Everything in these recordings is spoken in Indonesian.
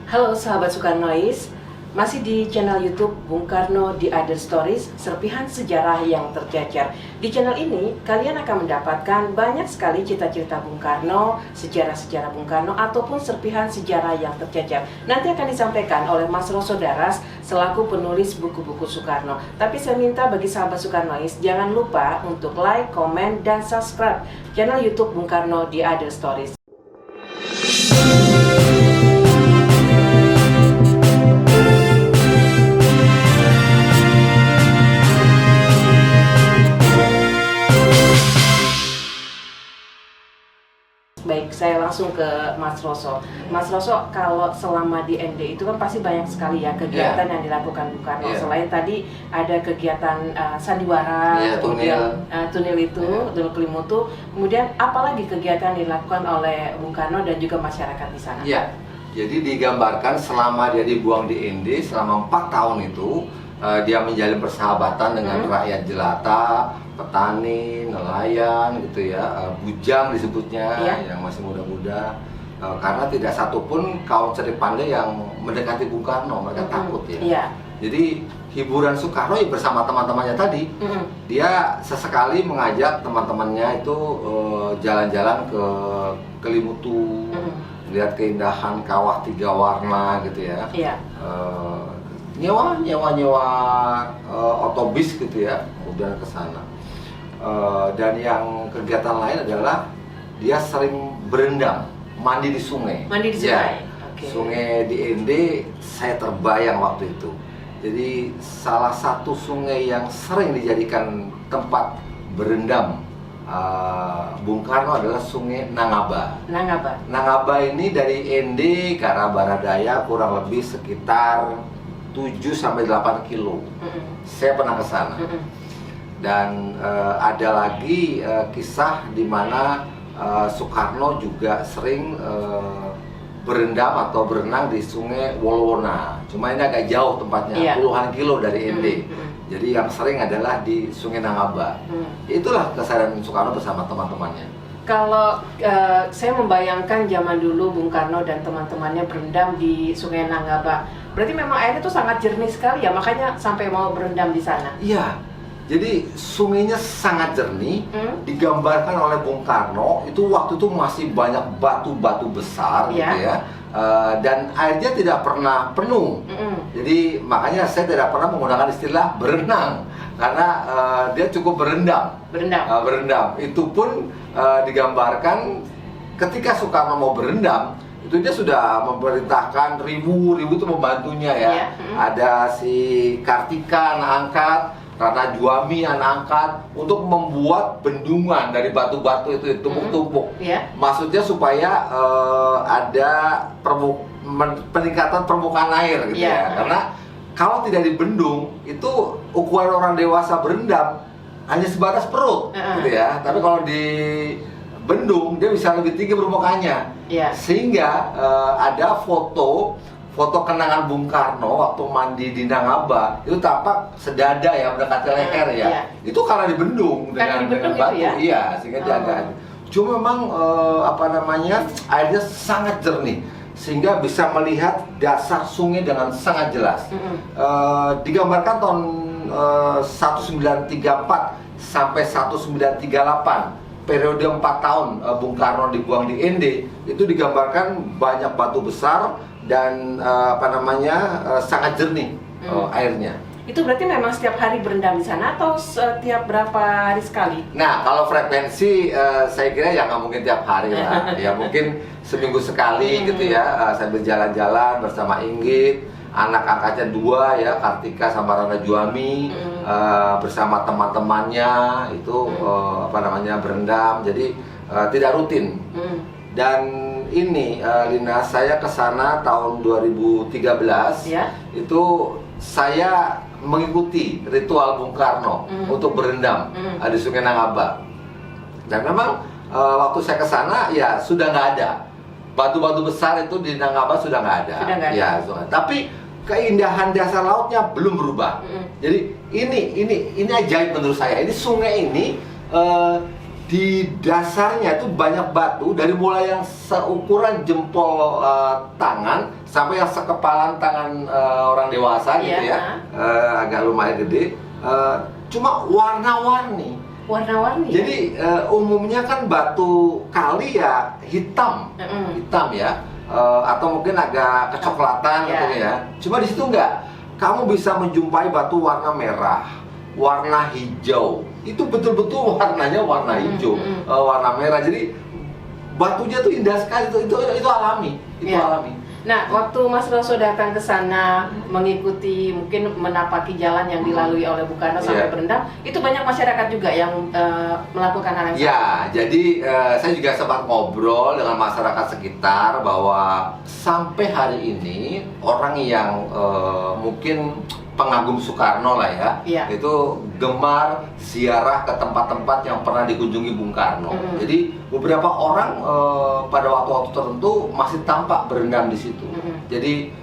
Halo sahabat Sukarnois, masih di channel YouTube Bung Karno The Other Stories, serpihan sejarah yang tercecer. Di channel ini, kalian akan mendapatkan banyak sekali cerita-cerita Bung Karno, sejarah-sejarah Bung Karno, ataupun serpihan sejarah yang tercecer. Nanti akan disampaikan oleh Mas Roso Daras selaku penulis buku-buku Soekarno. Tapi saya minta bagi sahabat Sukarnois, jangan lupa untuk like, komen, dan subscribe channel YouTube Bung Karno The Other Stories. Baik, saya langsung ke Mas Roso. Mas Roso, kalau selama di ND itu kan pasti banyak sekali ya kegiatan yang dilakukan Bung Karno. Selain tadi ada kegiatan sandiwara, kemudian tunil itu, tunil Kelimutu. Kemudian apalagi kegiatan dilakukan oleh Bung Karno dan juga masyarakat di sana? Iya, jadi digambarkan selama dia dibuang di ND selama 4 tahun itu dia menjalin persahabatan dengan rakyat jelata, petani, nelayan gitu ya, bujang disebutnya, yang masih muda-muda, karena tidak satupun kaum cerdik pandai yang mendekati Bung Karno, mereka takut ya. Jadi hiburan Soekarno bersama teman-temannya tadi, dia sesekali mengajak teman-temannya itu jalan-jalan ke Kelimutu, lihat keindahan kawah 3 warna gitu ya. Nyewa otobus gitu ya, kemudian ke sana. Dan yang kegiatan lain adalah dia sering berendam, mandi di sungai. Mandi di sungai. Sungai di ND saya terbayang waktu itu. Jadi salah satu sungai yang sering dijadikan tempat berendam Bung Karno adalah Sungai Nangaba. Nangaba ini dari ND ke arah Baradaya kurang lebih sekitar 7-8 kilo. Saya pernah ke sana. Dan ada lagi kisah di mana Soekarno juga sering berendam atau berenang di Sungai Wolowona. Cuma ini agak jauh tempatnya, puluhan kilo dari ND. Jadi yang sering adalah di Sungai Nangaba. Itulah keseharian Soekarno bersama teman-temannya. Kalau saya membayangkan zaman dulu Bung Karno dan teman-temannya berendam di Sungai Nangaba, berarti memang airnya itu sangat jernih sekali ya, makanya sampai mau berendam di sana. Iya, jadi sungainya sangat jernih, digambarkan oleh Bung Karno, itu waktu itu masih banyak batu-batu besar gitu ya, dan airnya tidak pernah penuh. Jadi makanya saya tidak pernah menggunakan istilah berenang, karena dia cukup berendam. Berendam. Itu pun digambarkan ketika Soekarno mau berendam, itu dia sudah memerintahkan ribu itu membantunya ya. Ada si Kartika anak angkat, Rana Juami anak angkat untuk membuat bendungan dari batu-batu itu tumpuk-tumpuk. Maksudnya supaya ada peningkatan permukaan air gitu ya. Karena kalau tidak dibendung, itu ukuran orang dewasa berendam hanya sebatas perut gitu ya. Tapi kalau di bendung dia bisa lebih tinggi permukaannya. Sehingga ada foto kenangan Bung Karno waktu mandi di Nangaba, itu tampak sedada ya, mendekati leher ya. Itu karena dibendung dengan batu. Sehingga dia agak. Cuma memang airnya sangat jernih sehingga bisa melihat dasar sungai dengan sangat jelas. Digambarkan tahun 1934 sampai 1938. Periode 4 tahun Bung Karno dibuang di ND, itu digambarkan banyak batu besar dan sangat jernih airnya. Itu berarti memang setiap hari berendam di sana atau setiap berapa hari sekali? Nah, kalau frekuensi saya kira ya nggak mungkin tiap hari lah. Ya mungkin seminggu sekali gitu ya. Saya berjalan-jalan bersama Inggit, anak angkatnya 2 ya, Kartika sama Rana Juami, bersama teman-temannya itu berendam. Jadi tidak rutin. Dan ini Lina, saya ke sana tahun 2013. Itu saya mengikuti ritual Bung Karno untuk berendam di Sungai Nangaba. Dan memang waktu saya ke sana ya sudah nggak ada batu-batu besar itu di Nangaba, sudah nggak ada. Tapi keindahan dasar lautnya belum berubah. Jadi ini ajaib menurut saya. Ini sungai ini di dasarnya itu banyak batu dari mulai yang seukuran jempol tangan sampai yang sekepalan tangan orang dewasa gitu ya, agak lumayan gede, cuma warna-warni. Warna-warni. Jadi umumnya kan batu kali ya hitam, hitam ya, atau mungkin agak kecoklatan gitu ya. Cuma di situ enggak, kamu bisa menjumpai batu warna merah, warna hijau. Itu betul-betul warnanya warna hijau, warna merah. Jadi batunya tuh indah sekali, itu alami, itu alami. Nah, waktu Mas Roso datang ke sana mengikuti, mungkin menapaki jalan yang dilalui oleh Bung Karno sampai berendam, itu banyak masyarakat juga yang melakukan hal yang sama. Ya, jadi saya juga sempat ngobrol dengan masyarakat sekitar bahwa sampai hari ini orang yang mungkin pengagum Soekarno lah ya, itu gemar ziarah ke tempat-tempat yang pernah dikunjungi Bung Karno. Jadi beberapa orang pada waktu-waktu tertentu masih tampak berendam di situ. Jadi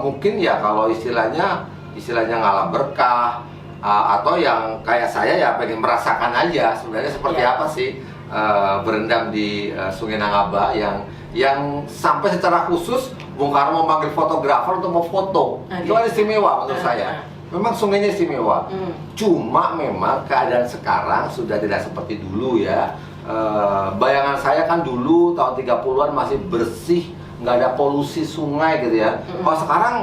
mungkin ya kalau istilahnya ngalah berkah, atau yang kayak saya ya pengen merasakan aja sebenarnya seperti apa sih berendam di Sungai Nangaba yang sampai secara khusus Bung Karno memanggil fotografer untuk mau foto. Itu kan istimewa menurut saya. Memang sungainya istimewa. Cuma memang keadaan sekarang sudah tidak seperti dulu ya. Bayangan saya kan dulu tahun 30-an masih bersih, nggak ada polusi sungai gitu ya. Kalau sekarang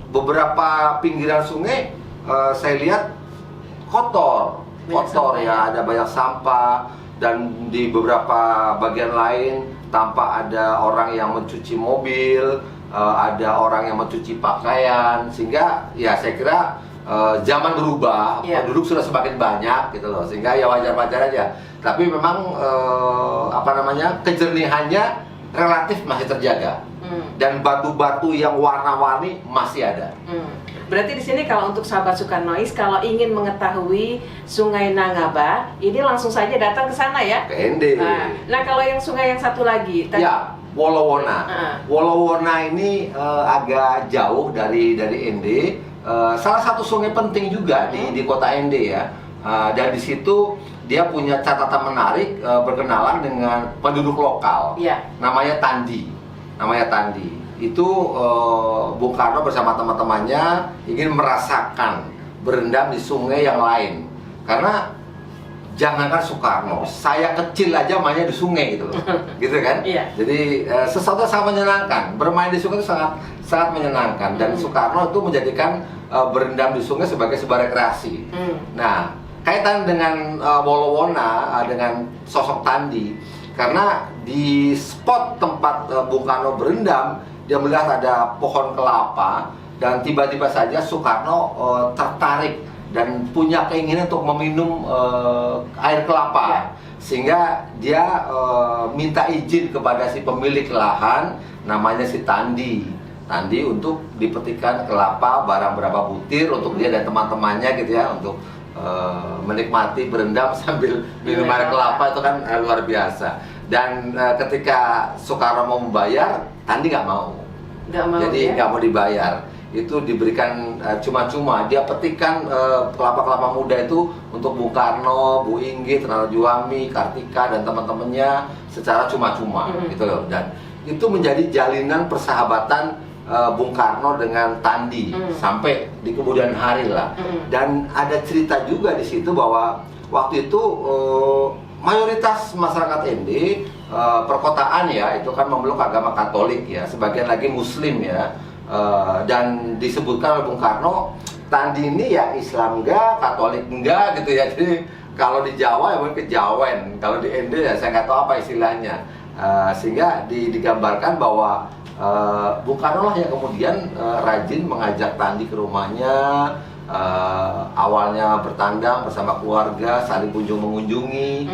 beberapa pinggiran sungai saya lihat kotor ya, ada banyak sampah, dan di beberapa bagian lain tampak ada orang yang mencuci mobil, ada orang yang mencuci pakaian, sehingga ya saya kira zaman berubah, penduduk sudah semakin banyak gitu loh, sehingga ya wajar-wajar aja. Tapi memang kejernihannya relatif masih terjaga, dan batu-batu yang warna-warni masih ada. Berarti di sini kalau untuk sahabat Soekarnois, kalau ingin mengetahui Sungai Nangaba, ini langsung saja datang ke sana ya. Ke Ende. Nah, kalau yang sungai yang satu lagi, ya Wolowona. Wolowona ini agak jauh dari Ende. Salah satu sungai penting juga di kota Ende ya. Dan di situ dia punya catatan menarik, berkenalan dengan penduduk lokal. Namanya Tandi. Itu Bung Karno bersama teman-temannya ingin merasakan berendam di sungai yang lain, karena jangankan Soekarno, saya kecil aja mainnya di sungai gitu loh, gitu kan? Jadi sesuatu yang sangat menyenangkan, bermain di sungai itu sangat menyenangkan, dan Soekarno itu menjadikan berendam di sungai sebagai sebuah rekreasi. Nah, kaitan dengan Wolowona, dengan sosok Tandi, karena di spot tempat Bung Karno berendam, dia melihat ada pohon kelapa, dan tiba-tiba saja Soekarno tertarik dan punya keinginan untuk meminum air kelapa, sehingga dia minta izin kepada si pemilik lahan, namanya si Tandi, untuk dipetikkan kelapa barang berapa butir untuk dia dan teman-temannya gitu ya, untuk menikmati berendam sambil minum air kelapa. Itu kan luar biasa. Dan ketika Soekarno mau membayar, Tandi nggak mau. Jadi nggak mau dibayar. Itu diberikan cuma-cuma. Dia petikan kelapa-kelapa muda itu untuk Bung Karno, Bu Inggit, Rano Juwami, Kartika dan teman-temannya secara cuma-cuma gitu loh. Dan itu menjadi jalinan persahabatan Bung Karno dengan Tandi sampai di kemudian hari lah. Dan ada cerita juga di situ bahwa waktu itu mayoritas masyarakat Ende, perkotaan ya, itu kan memeluk agama Katolik ya, sebagian lagi Muslim ya. Dan disebutkan oleh Bung Karno, Tandi ini ya Islam enggak, Katolik enggak gitu ya. Jadi kalau di Jawa ya mungkin kejawen, kalau di Ende ya saya nggak tahu apa istilahnya. Sehingga digambarkan bahwa Bung Karno lah yang kemudian rajin mengajak Tandi ke rumahnya. Awalnya bertandang bersama keluarga, saling kunjung mengunjungi,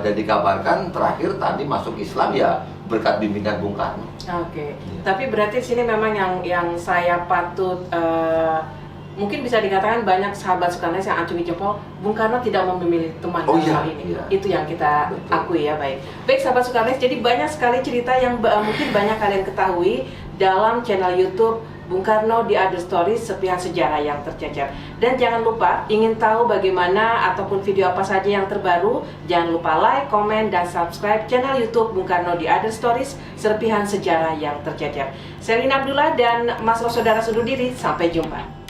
dan dikabarkan terakhir Tandi masuk Islam ya berkat bimbingan Bung Karno. Tapi berarti sini memang yang saya patut mungkin bisa dikatakan banyak sahabat Soekarno yang acungi jempol, Bung Karno tidak memilih teman dalam hal ini. Itu yang kita akui ya. Baik sahabat Soekarno, jadi banyak sekali cerita yang mungkin banyak kalian ketahui dalam channel YouTube Bung Karno The Other Stories Serpihan Sejarah yang Tercecer. Dan jangan lupa, ingin tahu bagaimana ataupun video apa saja yang terbaru, jangan lupa like, komen, dan subscribe channel YouTube Bung Karno The Other Stories Serpihan Sejarah yang Tercecer. Selina Abdullah dan Mas Rosodara undur diri, sampai jumpa.